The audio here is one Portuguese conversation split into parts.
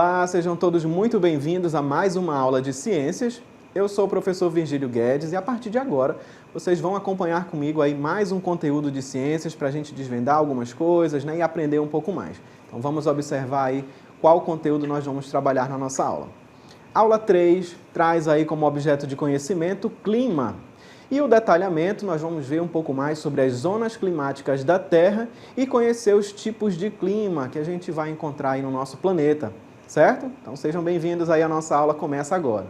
Olá, sejam todos muito bem-vindos a mais uma aula de ciências. Eu sou o professor Virgílio Guedes e a partir de agora vocês vão acompanhar comigo aí mais um conteúdo de ciências para a gente desvendar algumas coisas, né, e aprender um pouco mais. Então vamos observar aí qual conteúdo nós vamos trabalhar na nossa aula. Aula 3 traz aí como objeto de conhecimento clima. E o detalhamento, nós vamos ver um pouco mais sobre as zonas climáticas da Terra e conhecer os tipos de clima que a gente vai encontrar aí no nosso planeta, certo? Então sejam bem-vindos aí, a nossa aula começa agora.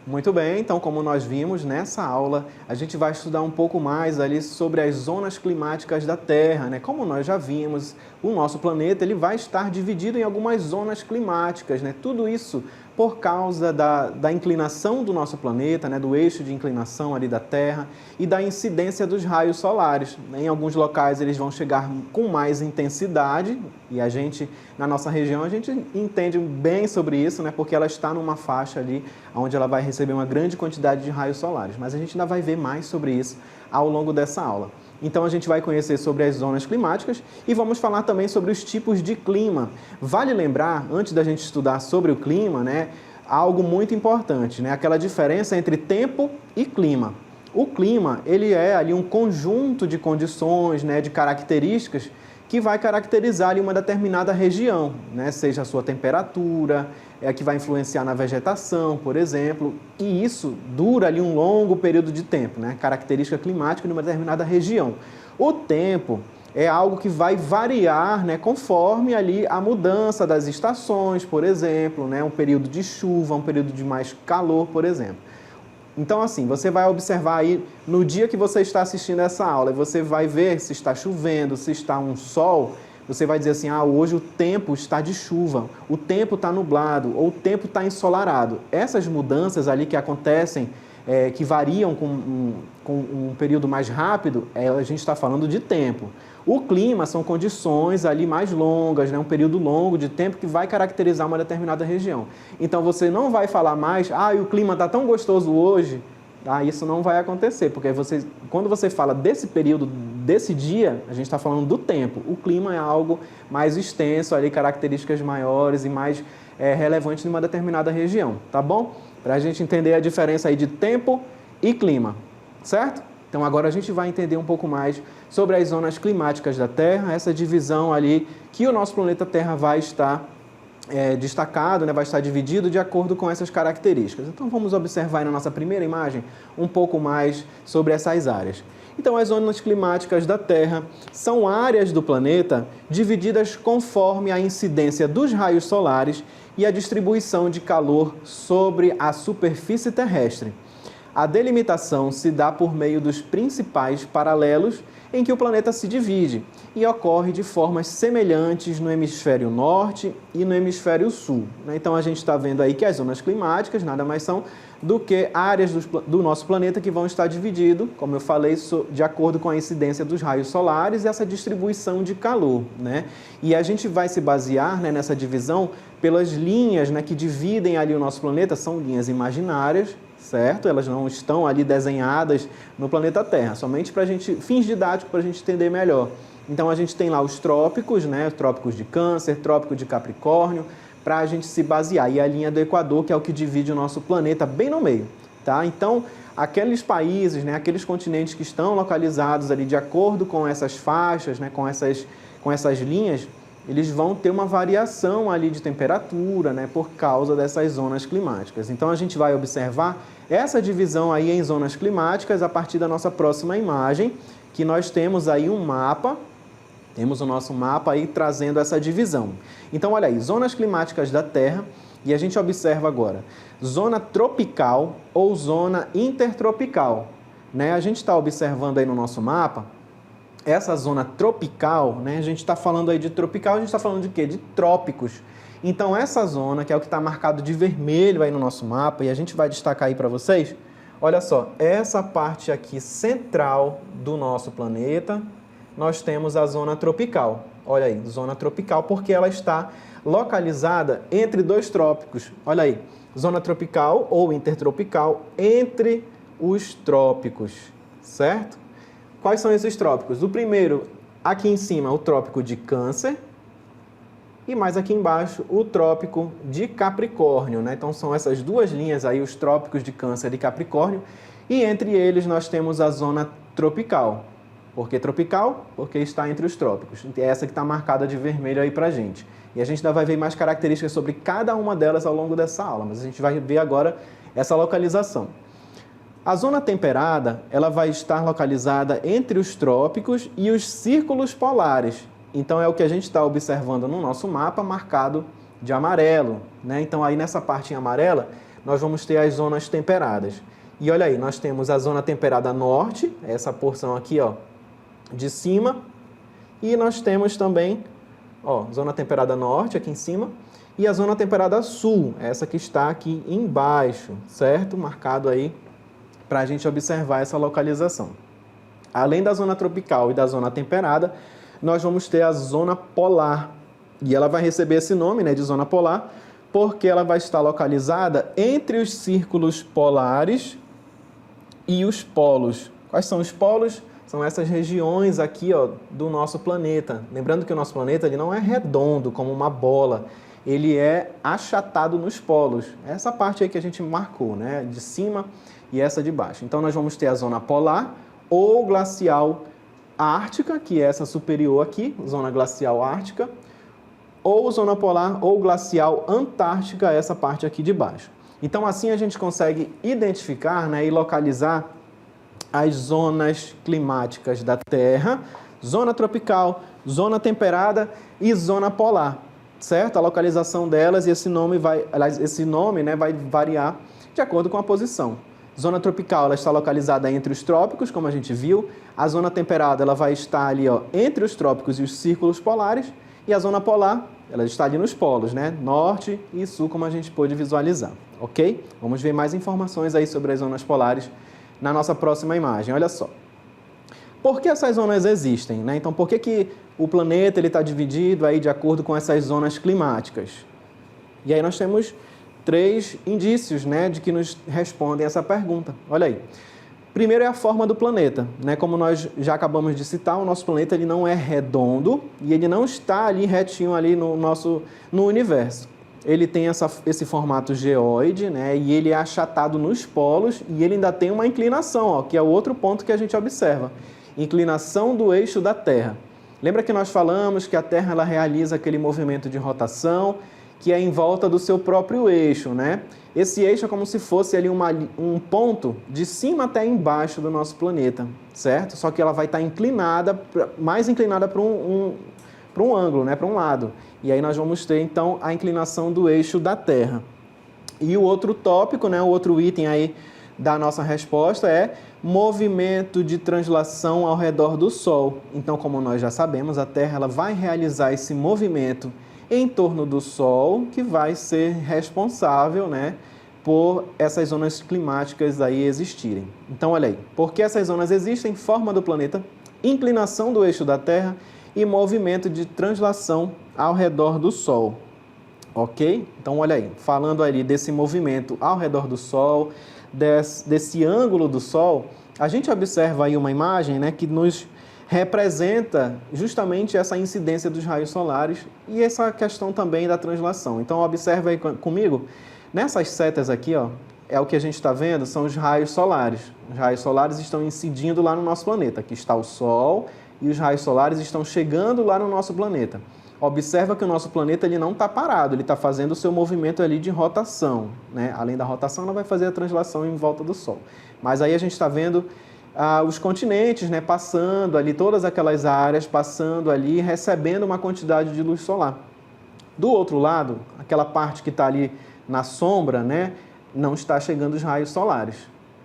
Muito bem, então como nós vimos nessa aula, a gente vai estudar um pouco mais ali sobre as zonas climáticas da Terra, né? Como nós já vimos, o nosso planeta ele vai estar dividido em algumas zonas climáticas, né? Tudo isso por causa da inclinação do nosso planeta, né? Do eixo de inclinação ali da Terra e da incidência dos raios solares. Em alguns locais eles vão chegar com mais intensidade e a gente, na nossa região, a gente entende bem sobre isso, né? Porque ela está numa faixa ali onde ela vai receber uma grande quantidade de raios solares. Mas a gente ainda vai ver mais sobre isso ao longo dessa aula. Então a gente vai conhecer sobre as zonas climáticas e vamos falar também sobre os tipos de clima. Vale lembrar, antes da gente estudar sobre o clima, né, algo muito importante, né, aquela diferença entre tempo e clima. O clima, ele é ali um conjunto de condições, né, de características que vai caracterizar ali uma determinada região, né, seja a sua temperatura, que vai influenciar na vegetação, por exemplo, e isso dura ali um longo período de tempo, né, característica climática de uma determinada região. O tempo é algo que vai variar, né, conforme ali a mudança das estações, por exemplo, né, um período de chuva, um período de mais calor, por exemplo. Então, assim, você vai observar aí no dia que você está assistindo essa aula, e você vai ver se está chovendo, se está um sol, você vai dizer assim, hoje o tempo está de chuva, o tempo está nublado, ou o tempo está ensolarado. Essas mudanças ali que acontecem, que variam com um período mais rápido, a gente está falando de tempo. O clima são condições ali mais longas, né? Um período longo de tempo que vai caracterizar uma determinada região. Então você não vai falar mais, o clima está tão gostoso hoje, isso não vai acontecer, porque quando você fala desse período, desse dia, a gente está falando do tempo. O clima é algo mais extenso, ali, características maiores e mais relevantes em uma determinada região, tá bom? Para a gente entender a diferença aí de tempo e clima, certo? Então agora a gente vai entender um pouco mais sobre as zonas climáticas da Terra, essa divisão ali que o nosso planeta Terra vai estar destacado, né, vai estar dividido de acordo com essas características. Então vamos observar aí na nossa primeira imagem um pouco mais sobre essas áreas. Então as zonas climáticas da Terra são áreas do planeta divididas conforme a incidência dos raios solares e a distribuição de calor sobre a superfície terrestre. A delimitação se dá por meio dos principais paralelos em que o planeta se divide e ocorre de formas semelhantes no hemisfério norte e no hemisfério sul. Então a gente está vendo aí que as zonas climáticas nada mais são do que áreas do nosso planeta que vão estar divididas, como eu falei, de acordo com a incidência dos raios solares e essa distribuição de calor, né? E a gente vai se basear, né, nessa divisão pelas linhas, né, que dividem ali o nosso planeta, são linhas imaginárias, certo? Elas não estão ali desenhadas no planeta Terra, somente para fins didáticos, para a gente entender melhor. Então a gente tem lá os trópicos, né? Trópicos de Câncer, trópico de Capricórnio, para a gente se basear. E a linha do Equador, que é o que divide o nosso planeta bem no meio, tá? Então, aqueles países, né, aqueles continentes que estão localizados ali de acordo com essas faixas, né, com essas linhas, eles vão ter uma variação ali de temperatura, né, por causa dessas zonas climáticas. Então a gente vai observar essa divisão aí em zonas climáticas a partir da nossa próxima imagem, que nós temos aí um mapa, temos o nosso mapa aí trazendo essa divisão. Então olha aí, zonas climáticas da Terra, e a gente observa agora, zona tropical ou zona intertropical, né? A gente está observando aí no nosso mapa, essa zona tropical, né? A gente está falando aí de tropical, a gente está falando de quê? De trópicos. Então essa zona, que é o que está marcado de vermelho aí no nosso mapa, e a gente vai destacar aí para vocês, olha só, essa parte aqui central do nosso planeta, nós temos a zona tropical. Olha aí, zona tropical, porque ela está localizada entre dois trópicos. Olha aí, zona tropical ou intertropical entre os trópicos, certo? Quais são esses trópicos? O primeiro, aqui em cima, o trópico de Câncer. E mais aqui embaixo, o trópico de Capricórnio, né? Então, são essas duas linhas aí, os trópicos de Câncer e Capricórnio. E entre eles, nós temos a zona tropical. Por que tropical? Porque está entre os trópicos. É essa que está marcada de vermelho aí pra gente. E a gente ainda vai ver mais características sobre cada uma delas ao longo dessa aula, mas a gente vai ver agora essa localização. A zona temperada, ela vai estar localizada entre os trópicos e os círculos polares. Então, é o que a gente está observando no nosso mapa, marcado de amarelo, né? Então, aí nessa parte em amarela, nós vamos ter as zonas temperadas. E olha aí, nós temos a zona temperada norte, essa porção aqui, ó, de cima. E nós temos também, ó, zona temperada norte aqui em cima. E a zona temperada sul, essa que está aqui embaixo, certo? Marcado aí para a gente observar essa localização. Além da zona tropical e da zona temperada, nós vamos ter a zona polar. E ela vai receber esse nome, né, de zona polar, porque ela vai estar localizada entre os círculos polares e os polos. Quais são os polos? São essas regiões aqui, ó, do nosso planeta. Lembrando que o nosso planeta ele não é redondo como uma bola, ele é achatado nos polos. Essa parte aí que a gente marcou, né, de cima e essa de baixo. Então, nós vamos ter a zona polar ou glacial ártica, que é essa superior aqui, zona glacial ártica, ou zona polar ou glacial antártica, essa parte aqui de baixo. Então, assim a gente consegue identificar, né, e localizar as zonas climáticas da Terra, zona tropical, zona temperada e zona polar, certo? A localização delas e esse nome vai, né, vai variar de acordo com a posição. Zona tropical, ela está localizada entre os trópicos, como a gente viu. A zona temperada, ela vai estar ali, ó, entre os trópicos e os círculos polares. E a zona polar, ela está ali nos polos, né? Norte e sul, como a gente pôde visualizar, ok? Vamos ver mais informações aí sobre as zonas polares na nossa próxima imagem. Olha só. Por que essas zonas existem, né? Então, por que o planeta está dividido aí de acordo com essas zonas climáticas? E aí nós temos 3 indícios, né, de que nos respondem essa pergunta. Olha aí. Primeiro é a forma do planeta, né? Como nós já acabamos de citar, o nosso planeta ele não é redondo e ele não está ali retinho ali no universo. Ele tem esse formato geóide, né? E ele é achatado nos polos e ele ainda tem uma inclinação, ó, que é o outro ponto que a gente observa. Inclinação do eixo da Terra. Lembra que nós falamos que a Terra ela realiza aquele movimento de rotação que é em volta do seu próprio eixo, né? Esse eixo é como se fosse ali um ponto de cima até embaixo do nosso planeta, certo? Só que ela vai estar inclinada, mais inclinada para um ângulo, né? Para um lado. E aí nós vamos ter, então, a inclinação do eixo da Terra. E o outro tópico, né? O outro item aí da nossa resposta é movimento de translação ao redor do Sol. Então, como nós já sabemos, a Terra ela vai realizar esse movimento em torno do Sol, que vai ser responsável, né, por essas zonas climáticas aí existirem. Então, olha aí, por que essas zonas existem? Forma do planeta, inclinação do eixo da Terra e movimento de translação ao redor do Sol. Ok? Então, olha aí, falando ali desse movimento ao redor do Sol, desse ângulo do Sol, a gente observa aí uma imagem, né, que nos representa justamente essa incidência dos raios solares e essa questão também da translação. Então, observe aí comigo, nessas setas aqui, ó, é o que a gente está vendo, são os raios solares. Os raios solares estão incidindo lá no nosso planeta. Aqui está o Sol e os raios solares estão chegando lá no nosso planeta. Observa que o nosso planeta ele não está parado, ele está fazendo o seu movimento ali de rotação, né? Além da rotação, ela vai fazer a translação em volta do Sol. Mas aí a gente está vendo os continentes, né, passando ali, todas aquelas áreas passando ali, recebendo uma quantidade de luz solar. Do outro lado, aquela parte que está ali na sombra, né, não está chegando os raios solares,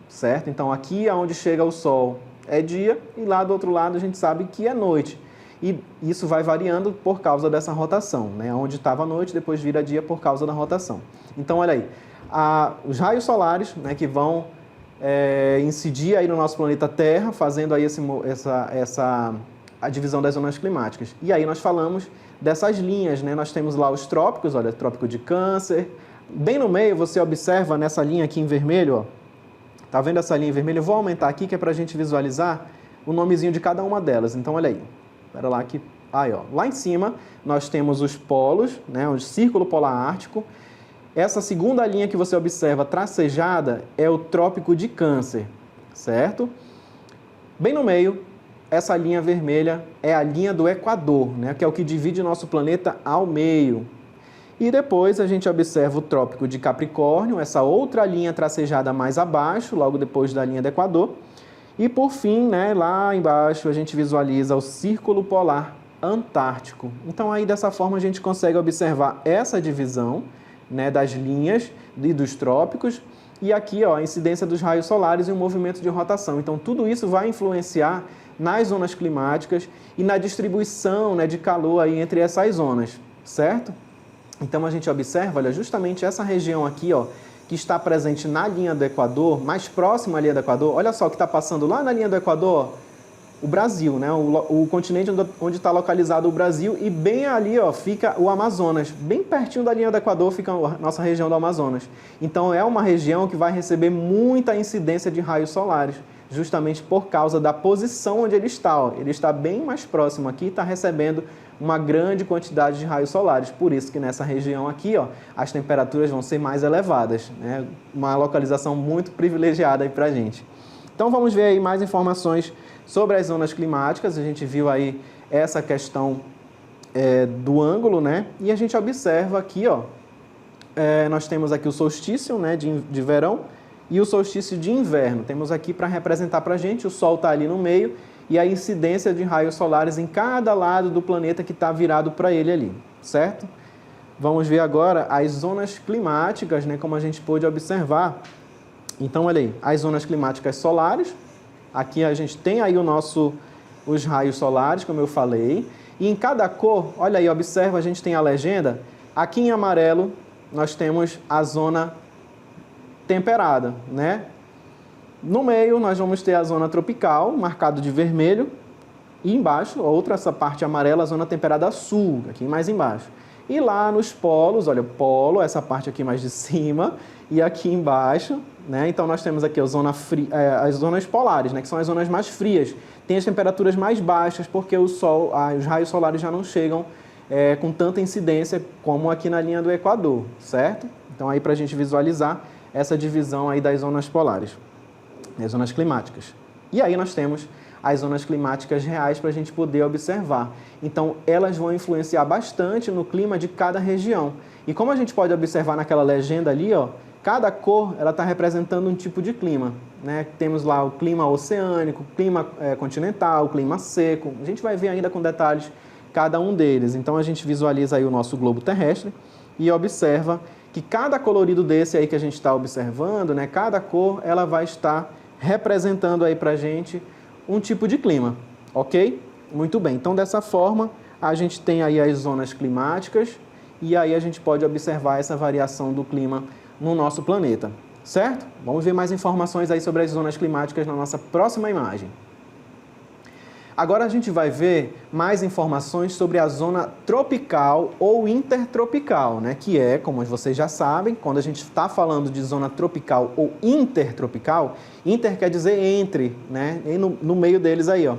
certo? Então, aqui onde chega o Sol é dia e lá do outro lado a gente sabe que é noite. E isso vai variando por causa dessa rotação, né? Onde estava a noite, depois vira dia por causa da rotação. Então, olha aí, os raios solares, né, que vão incidir aí no nosso planeta Terra, fazendo aí a divisão das zonas climáticas. E aí nós falamos dessas linhas, né? Nós temos lá os trópicos, olha, trópico de Câncer. Bem no meio, você observa nessa linha aqui em vermelho, ó. Tá vendo essa linha em vermelho? Eu vou aumentar aqui, que é para a gente visualizar o nomezinho de cada uma delas. Então, olha aí. Espera lá que... Aí, ó. Lá em cima, nós temos os polos, né? O Círculo Polar Ártico. Essa segunda linha que você observa tracejada é o Trópico de Câncer, certo? Bem no meio, essa linha vermelha é a linha do Equador, né? Que é o que divide o nosso planeta ao meio. E depois a gente observa o Trópico de Capricórnio, essa outra linha tracejada mais abaixo, logo depois da linha do Equador. E por fim, né, lá embaixo, a gente visualiza o Círculo Polar Antártico. Então aí dessa forma a gente consegue observar essa divisão, né, das linhas e dos trópicos. E aqui, ó, a incidência dos raios solares e o movimento de rotação. Então tudo isso vai influenciar nas zonas climáticas e na distribuição, né, de calor aí entre essas zonas, certo? Então a gente observa, olha, justamente essa região aqui, ó, que está presente na linha do Equador, mais próxima à linha do Equador. Olha só o que está passando lá na linha do Equador, o Brasil, né? O continente onde está localizado o Brasil, e bem ali, ó, fica o Amazonas. Bem pertinho da linha do Equador fica a nossa região do Amazonas. Então é uma região que vai receber muita incidência de raios solares, justamente por causa da posição onde ele está. Ó. Ele está bem mais próximo aqui e está recebendo uma grande quantidade de raios solares. Por isso que nessa região aqui, ó, as temperaturas vão ser mais elevadas, né? Uma localização muito privilegiada aí para a gente. Então vamos ver aí mais informações sobre as zonas climáticas. A gente viu aí essa questão do ângulo, né? E a gente observa aqui, ó, nós temos aqui o solstício, né, de verão e o solstício de inverno. Temos aqui para representar para a gente, o Sol está ali no meio e a incidência de raios solares em cada lado do planeta que está virado para ele ali, certo? Vamos ver agora as zonas climáticas, né, como a gente pôde observar. Então, olha aí, as zonas climáticas solares. Aqui a gente tem aí os raios solares, como eu falei. E em cada cor, olha aí, observa, a gente tem a legenda. Aqui em amarelo, nós temos a zona temperada, né? No meio, nós vamos ter a zona tropical, marcado de vermelho. E embaixo, essa parte amarela, a zona temperada sul, aqui mais embaixo. E lá nos polos, olha, polo, essa parte aqui mais de cima, e aqui embaixo, né? Então nós temos aqui as zonas polares, né? Que são as zonas mais frias. Tem as temperaturas mais baixas, porque os raios solares já não chegam com tanta incidência como aqui na linha do Equador, certo? Então aí para a gente visualizar essa divisão aí das zonas polares, das zonas climáticas. E aí nós temos as zonas climáticas reais para a gente poder observar. Então, elas vão influenciar bastante no clima de cada região. E como a gente pode observar naquela legenda ali, ó, cada cor ela está representando um tipo de clima, né? Temos lá o clima oceânico, clima continental, clima seco. A gente vai ver ainda com detalhes cada um deles. Então, a gente visualiza aí o nosso globo terrestre e observa que cada colorido desse aí que a gente está observando, né, cada cor ela vai estar representando aí para a gente um tipo de clima, ok? Muito bem, então dessa forma a gente tem aí as zonas climáticas e aí a gente pode observar essa variação do clima no nosso planeta, certo? Vamos ver mais informações aí sobre as zonas climáticas na nossa próxima imagem. Agora a gente vai ver mais informações sobre a zona tropical ou intertropical, né? Que é, como vocês já sabem, quando a gente está falando de zona tropical ou intertropical, inter quer dizer entre, né? E no meio deles aí, ó.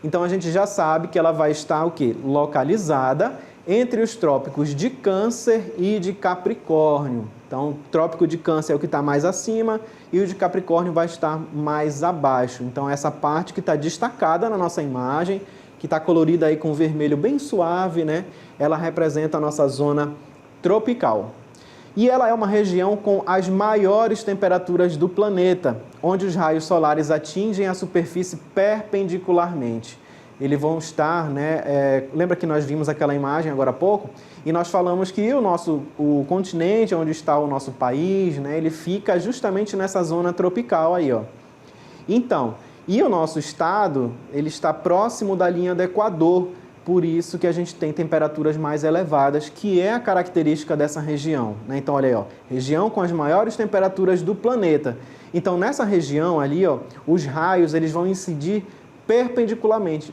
Então a gente já sabe que ela vai estar o quê? Localizada entre os trópicos de Câncer e de Capricórnio. Então, o trópico de Câncer é o que está mais acima e o de Capricórnio vai estar mais abaixo. Então, essa parte que está destacada na nossa imagem, que está colorida aí com vermelho bem suave, né? Ela representa a nossa zona tropical. E ela é uma região com as maiores temperaturas do planeta, onde os raios solares atingem a superfície perpendicularmente. Eles vão estar, né? Lembra que nós vimos aquela imagem agora há pouco? E nós falamos que o continente onde está o nosso país, né? Ele fica justamente nessa zona tropical aí, ó. Então, e o nosso estado, ele está próximo da linha do Equador, por isso que a gente tem temperaturas mais elevadas, que é a característica dessa região, né? Então, olha aí, ó, região com as maiores temperaturas do planeta. Então, nessa região ali, ó, os raios eles vão incidir perpendicularmente.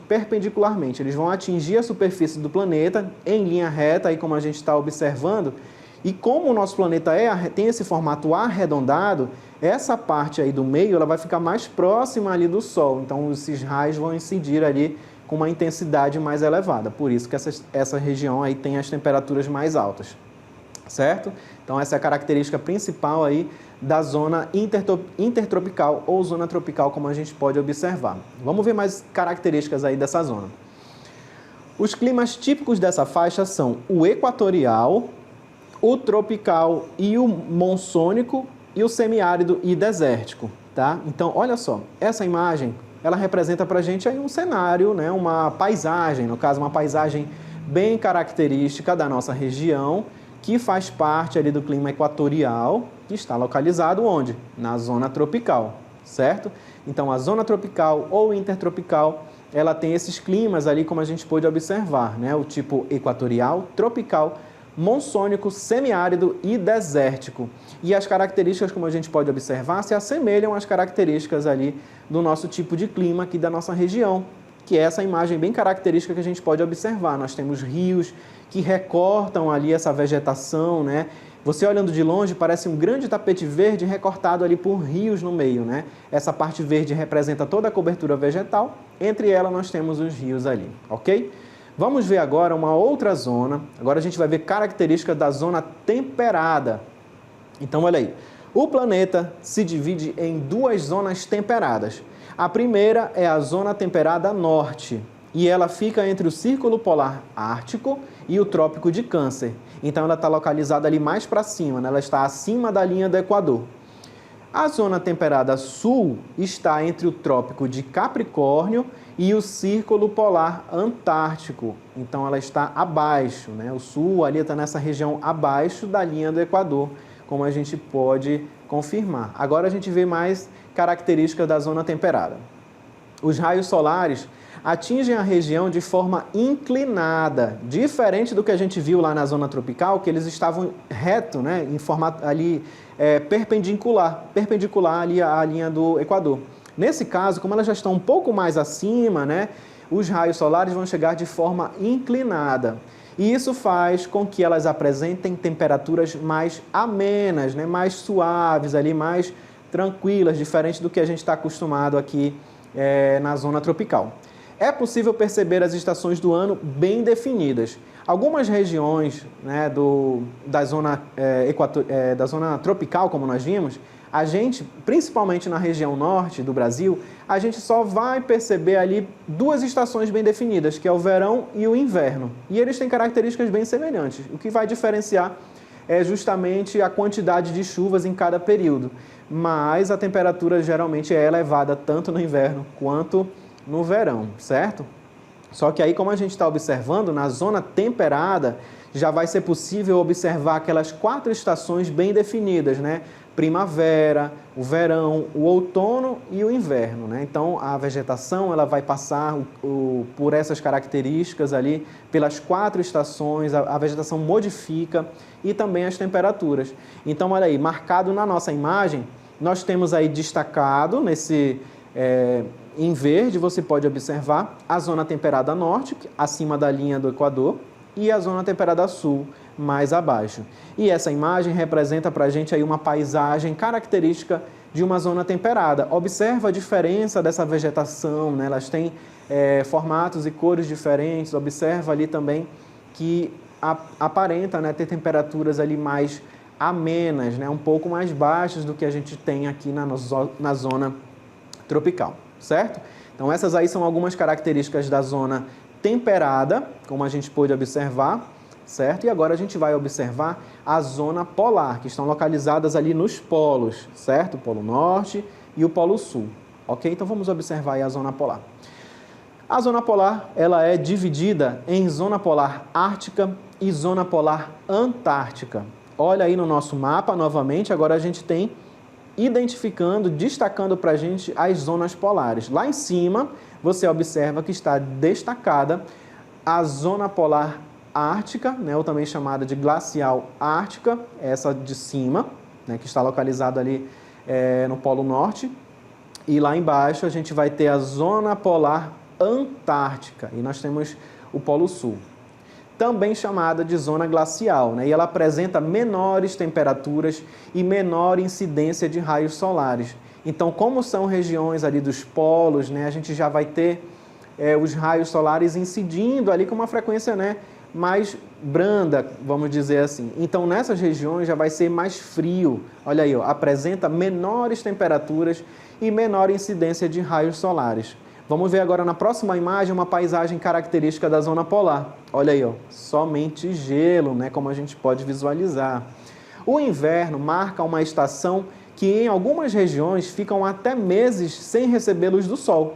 Eles vão atingir a superfície do planeta em linha reta, aí como a gente está observando, E como o nosso planeta tem esse formato arredondado, essa parte aí do meio ela vai ficar mais próxima ali do Sol. Então, esses raios vão incidir ali com uma intensidade mais elevada. Por isso que essa região aí tem as temperaturas mais altas, certo? Então, essa é a característica principal aí da zona intertropical ou zona tropical, como a gente pode observar. Vamos ver mais características aí dessa zona. Os climas típicos dessa faixa são o equatorial, o tropical e o monsônico e o semiárido e desértico, tá? Então, olha só, essa imagem, ela representa pra gente aí um cenário, né? Uma paisagem, no caso, uma paisagem bem característica da nossa região, que faz parte ali do clima equatorial, que está localizado onde? Na zona tropical, certo? Então, a zona tropical ou intertropical, ela tem esses climas ali, como a gente pôde observar, né? O tipo equatorial, tropical, monsônico, semiárido e desértico. E as características, como a gente pode observar, se assemelham às características ali do nosso tipo de clima aqui da nossa região, que é essa imagem bem característica que a gente pode observar. Nós temos rios que recortam ali essa vegetação, né? Você olhando de longe parece um grande tapete verde recortado ali por rios no meio, né? Essa parte verde representa toda a cobertura vegetal, entre ela nós temos os rios ali, ok? Vamos ver agora uma outra zona. Agora a gente vai ver características da zona temperada. Então, olha aí. O planeta se divide em duas zonas temperadas. A primeira é a zona temperada norte, e ela fica entre o Círculo Polar Ártico e o Trópico de Câncer. Então, ela está localizada ali mais para cima, né? Ela está acima da linha do Equador. A zona temperada sul está entre o Trópico de Capricórnio e o Círculo Polar Antártico. Então, ela está abaixo, né? O sul ali está nessa região abaixo da linha do Equador, como a gente pode confirmar. Agora, a gente vê mais características da zona temperada. Os raios solares atingem a região de forma inclinada, diferente do que a gente viu lá na zona tropical, que eles estavam reto, né, em formato ali perpendicular ali à linha do Equador. Nesse caso, como elas já estão um pouco mais acima, né, os raios solares vão chegar de forma inclinada. E isso faz com que elas apresentem temperaturas mais amenas, né, mais suaves, ali, mais tranquilas, diferente do que a gente está acostumado aqui na zona tropical. É possível perceber as estações do ano bem definidas. Algumas regiões, né, da zona tropical, como nós vimos, a gente, principalmente na região norte do Brasil, a gente só vai perceber ali duas estações bem definidas, que é o verão e o inverno. E eles têm características bem semelhantes. O que vai diferenciar é justamente a quantidade de chuvas em cada período. Mas a temperatura geralmente é elevada tanto no inverno quanto no verão, certo? Só que aí, como a gente está observando, na zona temperada, já vai ser possível observar aquelas 4 estações bem definidas, né? Primavera, o verão, o outono e o inverno, né? Então, a vegetação ela vai passar por essas características ali, pelas 4 estações, a vegetação modifica e também as temperaturas. Então, olha aí, marcado na nossa imagem, nós temos aí destacado em verde, você pode observar a zona temperada norte, acima da linha do Equador, e a zona temperada sul, mais abaixo. E essa imagem representa para a gente aí uma paisagem característica de uma zona temperada. Observa a diferença dessa vegetação, né? Elas têm formatos e cores diferentes. Observa ali também que aparenta, né, ter temperaturas ali mais amenas, né? Um pouco mais baixas do que a gente tem aqui na zona tropical, certo? Então, essas aí são algumas características da zona temperada, como a gente pôde observar, certo? E agora a gente vai observar a zona polar, que estão localizadas ali nos polos, certo? O Polo Norte e o Polo Sul, ok? Então, vamos observar aí a zona polar. A zona polar, ela é dividida em zona polar ártica e zona polar antártica. Olha aí no nosso mapa, novamente, agora a gente tem identificando, destacando para a gente as zonas polares. Lá em cima, você observa que está destacada a zona polar ártica, né, ou também chamada de glacial ártica, essa de cima, né, que está localizada ali no Polo Norte. E lá embaixo a gente vai ter a zona polar antártica e nós temos o Polo Sul. também chamada de zona glacial, né? E ela apresenta menores temperaturas e menor incidência de raios solares. Então, como são regiões ali dos polos, né, a gente já vai ter os raios solares incidindo ali com uma frequência, né, mais branda, vamos dizer assim. Então, nessas regiões já vai ser mais frio. Olha aí, ó, apresenta menores temperaturas e menor incidência de raios solares. Vamos ver agora na próxima imagem uma paisagem característica da zona polar. Olha aí, ó, somente gelo, né, como a gente pode visualizar. O inverno marca uma estação que em algumas regiões ficam até meses sem receber luz do sol,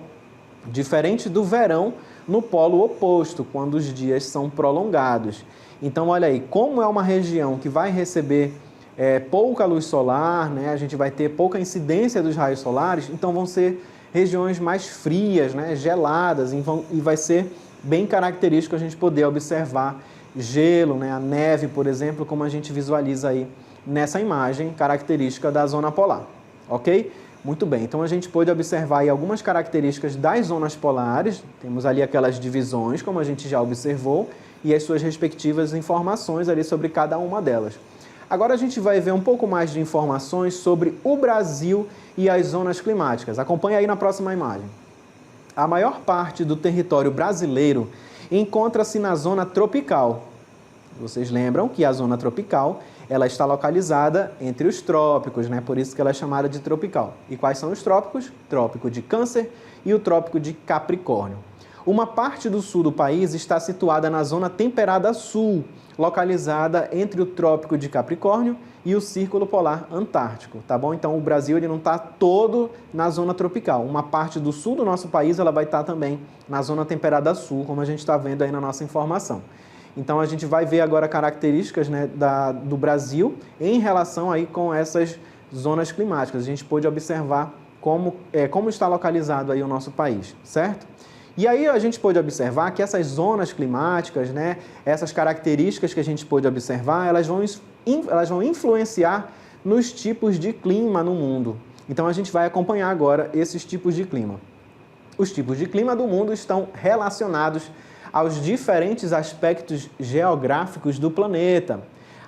diferente do verão no polo oposto, quando os dias são prolongados. Então, olha aí, como é uma região que vai receber pouca luz solar, né, a gente vai ter pouca incidência dos raios solares, então vão ser regiões mais frias, né, geladas, e vai ser bem característico a gente poder observar gelo, né, a neve, por exemplo, como a gente visualiza aí nessa imagem característica da zona polar, ok? Muito bem, então a gente pôde observar aí algumas características das zonas polares, temos ali aquelas divisões, como a gente já observou, e as suas respectivas informações ali sobre cada uma delas. Agora a gente vai ver um pouco mais de informações sobre o Brasil e as zonas climáticas. Acompanhe aí na próxima imagem. A maior parte do território brasileiro encontra-se na zona tropical. Vocês lembram que a zona tropical ela está localizada entre os trópicos, né? Por isso que ela é chamada de tropical. E quais são os trópicos? Trópico de Câncer e o trópico de Capricórnio. Uma parte do sul do país está situada na zona temperada sul, localizada entre o trópico de Capricórnio e o Círculo Polar Antártico, tá bom? Então o Brasil ele não está todo na zona tropical. Uma parte do sul do nosso país ela vai estar também na zona temperada sul, como a gente está vendo aí na nossa informação. Então a gente vai ver agora características, né, do Brasil em relação aí com essas zonas climáticas. A gente pôde observar como está localizado aí o nosso país, certo? E aí a gente pôde observar que essas zonas climáticas, né, essas características que a gente pôde observar, elas vão influenciar nos tipos de clima no mundo. Então a gente vai acompanhar agora esses tipos de clima. Os tipos de clima do mundo estão relacionados aos diferentes aspectos geográficos do planeta.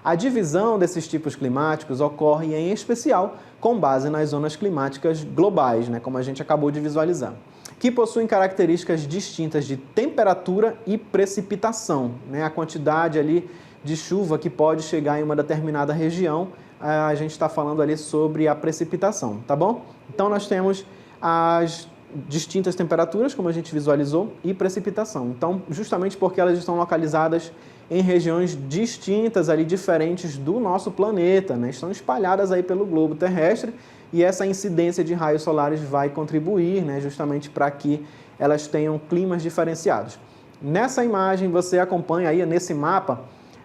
A divisão desses tipos climáticos ocorre em especial com base nas zonas climáticas globais, né, como a gente acabou de visualizar, que possuem características distintas de temperatura e precipitação, né, a quantidade ali de chuva que pode chegar em uma determinada região, a gente está falando ali sobre a precipitação, tá bom? Então nós temos as distintas temperaturas, como a gente visualizou, e precipitação. Então, justamente porque elas estão localizadas em regiões distintas, ali, diferentes do nosso planeta, né? Estão espalhadas aí pelo globo terrestre e essa incidência de raios solares vai contribuir, né, justamente para que elas tenham climas diferenciados. Nessa imagem, você acompanha aí, nesse mapa,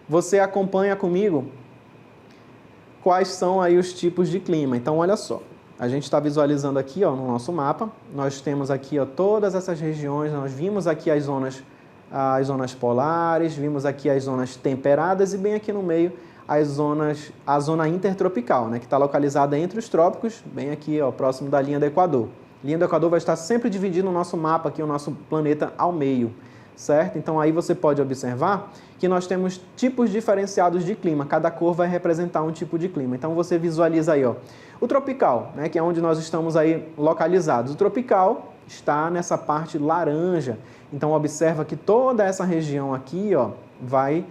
você acompanha comigo quais são aí os tipos de clima. Então, olha só. A gente está visualizando aqui, ó, no nosso mapa, nós temos aqui, ó, todas essas regiões, nós vimos aqui as zonas polares, vimos aqui as zonas temperadas e bem aqui no meio a zona intertropical, né, que está localizada entre os trópicos, bem aqui, ó, próximo da linha do Equador. A linha do Equador vai estar sempre dividida no nosso mapa aqui, o nosso planeta ao meio, certo? Então aí você pode observar que nós temos tipos diferenciados de clima, cada cor vai representar um tipo de clima. Então você visualiza aí, ó, o tropical, né, que é onde nós estamos aí localizados. O tropical está nessa parte laranja. Então observa que toda essa região aqui, ó, vai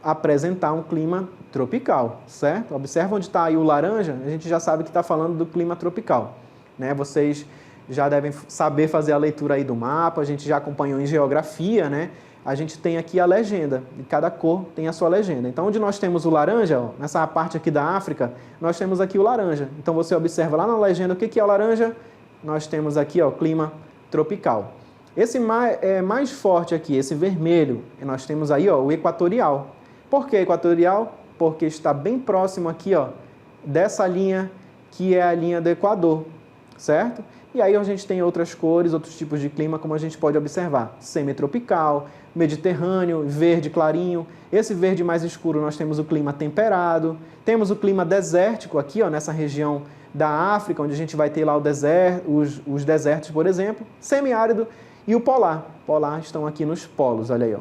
apresentar um clima tropical, certo? Observa onde está aí o laranja, a gente já sabe que está falando do clima tropical, né? Vocês já devem saber fazer a leitura aí do mapa, a gente já acompanhou em geografia, né? A gente tem aqui a legenda, e cada cor tem a sua legenda. Então, onde nós temos o laranja, ó, nessa parte aqui da África, nós temos aqui o laranja. Então, você observa lá na legenda o que é o laranja, nós temos aqui, ó, clima tropical. Esse mais forte aqui, esse vermelho, nós temos aí, ó, o equatorial. Por que equatorial? Porque está bem próximo aqui, ó, dessa linha que é a linha do Equador, certo? E aí a gente tem outras cores, outros tipos de clima, como a gente pode observar. Semitropical, mediterrâneo, verde clarinho. Esse verde mais escuro nós temos o clima temperado. Temos o clima desértico aqui, ó, nessa região da África, onde a gente vai ter lá os desertos, por exemplo. Semiárido e o polar. Polar estão aqui nos polos, olha aí, ó.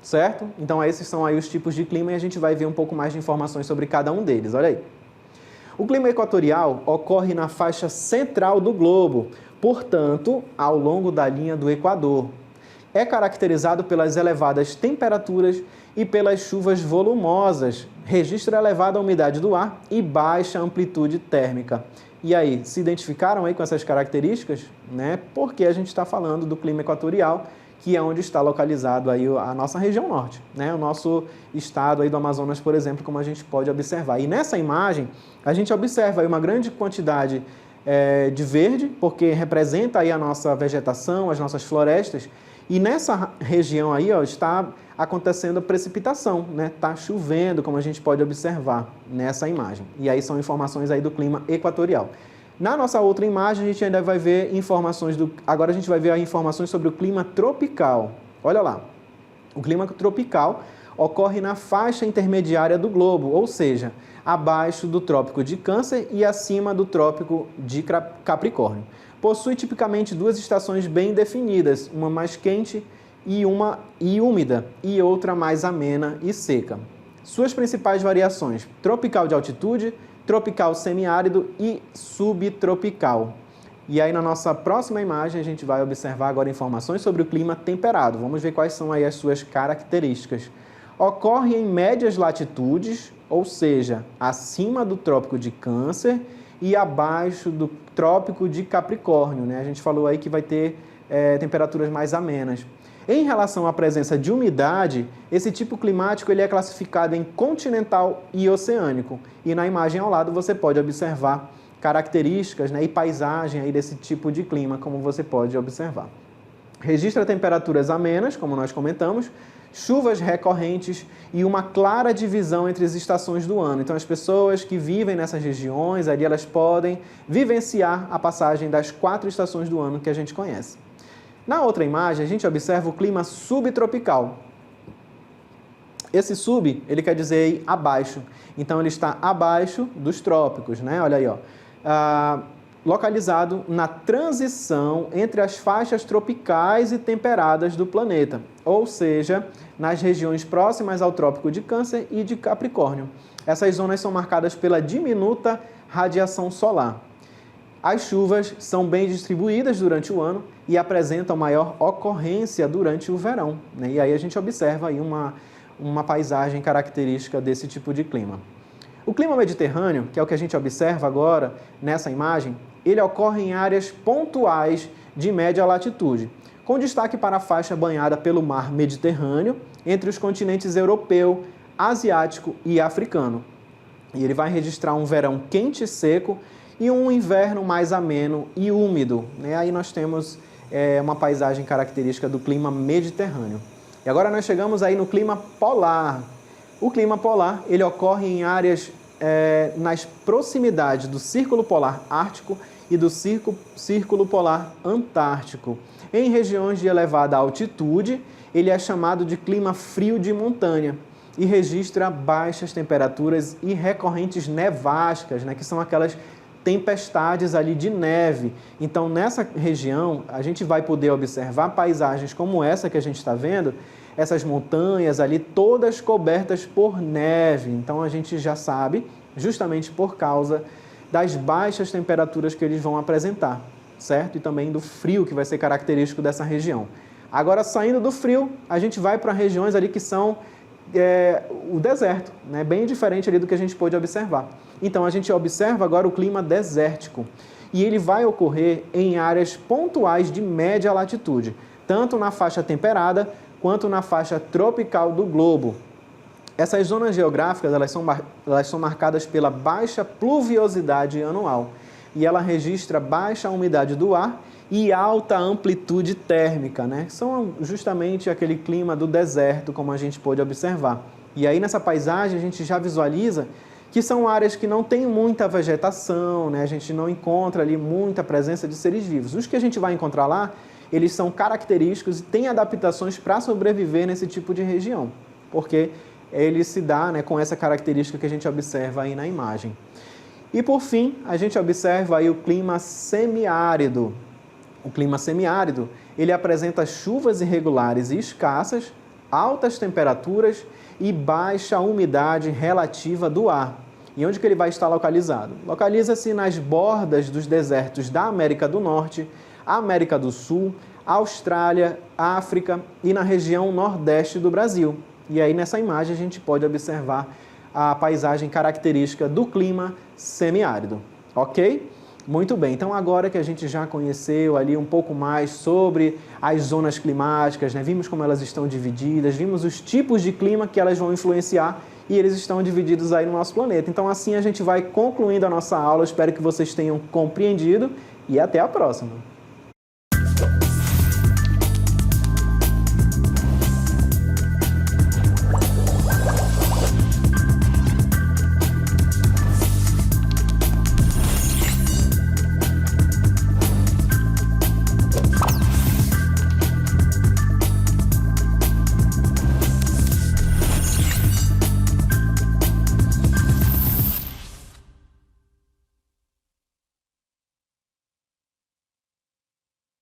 certo? Então esses são aí os tipos de clima e a gente vai ver um pouco mais de informações sobre cada um deles, olha aí. O clima equatorial ocorre na faixa central do globo, portanto, ao longo da linha do Equador. É caracterizado pelas elevadas temperaturas e pelas chuvas volumosas, registra elevada umidade do ar e baixa amplitude térmica. E aí, se identificaram aí com essas características? Né? Porque a gente está falando do clima equatorial, que é onde está localizado aí a nossa região norte, né? O nosso estado aí do Amazonas, por exemplo, como a gente pode observar. E nessa imagem, a gente observa aí uma grande quantidade de verde, porque representa aí a nossa vegetação, as nossas florestas, e nessa região aí, ó, está acontecendo precipitação, né? Está chovendo, como a gente pode observar nessa imagem. E aí são informações aí do clima equatorial. Na nossa outra imagem, a gente ainda vai ver informações agora a gente vai ver informações sobre o clima tropical. Olha lá. O clima tropical ocorre na faixa intermediária do globo, ou seja, abaixo do Trópico de Câncer e acima do Trópico de Capricórnio. Possui tipicamente duas estações bem definidas, uma mais quente e úmida, e outra mais amena e seca. Suas principais variações: tropical de altitude, tropical semiárido e subtropical. E aí na nossa próxima imagem a gente vai observar agora informações sobre o clima temperado. Vamos ver quais são aí as suas características. Ocorre em médias latitudes, ou seja, acima do Trópico de Câncer e abaixo do Trópico de Capricórnio, né? A gente falou aí que vai ter temperaturas mais amenas. Em relação à presença de umidade, esse tipo climático ele é classificado em continental e oceânico. E na imagem ao lado você pode observar características, né, e paisagem aí desse tipo de clima, como você pode observar. Registra temperaturas amenas, como nós comentamos, chuvas recorrentes e uma clara divisão entre as estações do ano. Então, as pessoas que vivem nessas regiões, ali elas podem vivenciar a passagem das 4 estações do ano que a gente conhece. Na outra imagem, a gente observa o clima subtropical. Esse sub, ele quer dizer aí abaixo. Então, ele está abaixo dos trópicos, né? Olha aí, ó. Localizado na transição entre as faixas tropicais e temperadas do planeta, ou seja, nas regiões próximas ao Trópico de Câncer e de Capricórnio. Essas zonas são marcadas pela diminuta radiação solar. As chuvas são bem distribuídas durante o ano e apresentam maior ocorrência durante o verão, né? E aí a gente observa aí uma paisagem característica desse tipo de clima. O clima mediterrâneo, que é o que a gente observa agora nessa imagem, ele ocorre em áreas pontuais de média latitude, com destaque para a faixa banhada pelo mar Mediterrâneo entre os continentes europeu, asiático e africano. E ele vai registrar um verão quente e seco e um inverno mais ameno e úmido, né? Aí nós temos uma paisagem característica do clima mediterrâneo. E agora nós chegamos aí no clima polar. O clima polar ele ocorre em áreas nas proximidades do Círculo Polar Ártico e do Círculo Polar Antártico. Em regiões de elevada altitude, ele é chamado de clima frio de montanha e registra baixas temperaturas e recorrentes nevásticas, né, que são aquelas tempestades ali de neve. Então, nessa região, a gente vai poder observar paisagens como essa que a gente está vendo, essas montanhas ali todas cobertas por neve. Então, a gente já sabe, justamente por causa das baixas temperaturas que eles vão apresentar, certo? E também do frio que vai ser característico dessa região. Agora, saindo do frio, a gente vai para regiões ali que são o deserto, né? Bem diferente ali do que a gente pôde observar. Então, a gente observa agora o clima desértico e ele vai ocorrer em áreas pontuais de média latitude, tanto na faixa temperada quanto na faixa tropical do globo. Essas zonas geográficas elas são marcadas pela baixa pluviosidade anual e ela registra baixa umidade do ar e alta amplitude térmica, né? São justamente aquele clima do deserto, como a gente pôde observar. E aí nessa paisagem a gente já visualiza que são áreas que não tem muita vegetação, né? A gente não encontra ali muita presença de seres vivos. Os que a gente vai encontrar lá, eles são característicos e têm adaptações para sobreviver nesse tipo de região, porque ele se dá, né, com essa característica que a gente observa aí na imagem. E por fim, a gente observa aí o clima semiárido. O clima semiárido, ele apresenta chuvas irregulares e escassas, altas temperaturas e baixa umidade relativa do ar. E onde que ele vai estar localizado? Localiza-se nas bordas dos desertos da América do Norte, América do Sul, Austrália, África e na região nordeste do Brasil. E aí nessa imagem a gente pode observar a paisagem característica do clima semiárido, ok? Muito bem, então agora que a gente já conheceu ali um pouco mais sobre as zonas climáticas, né? Vimos como elas estão divididas, vimos os tipos de clima que elas vão influenciar e eles estão divididos aí no nosso planeta. Então assim a gente vai concluindo a nossa aula, espero que vocês tenham compreendido e até a próxima!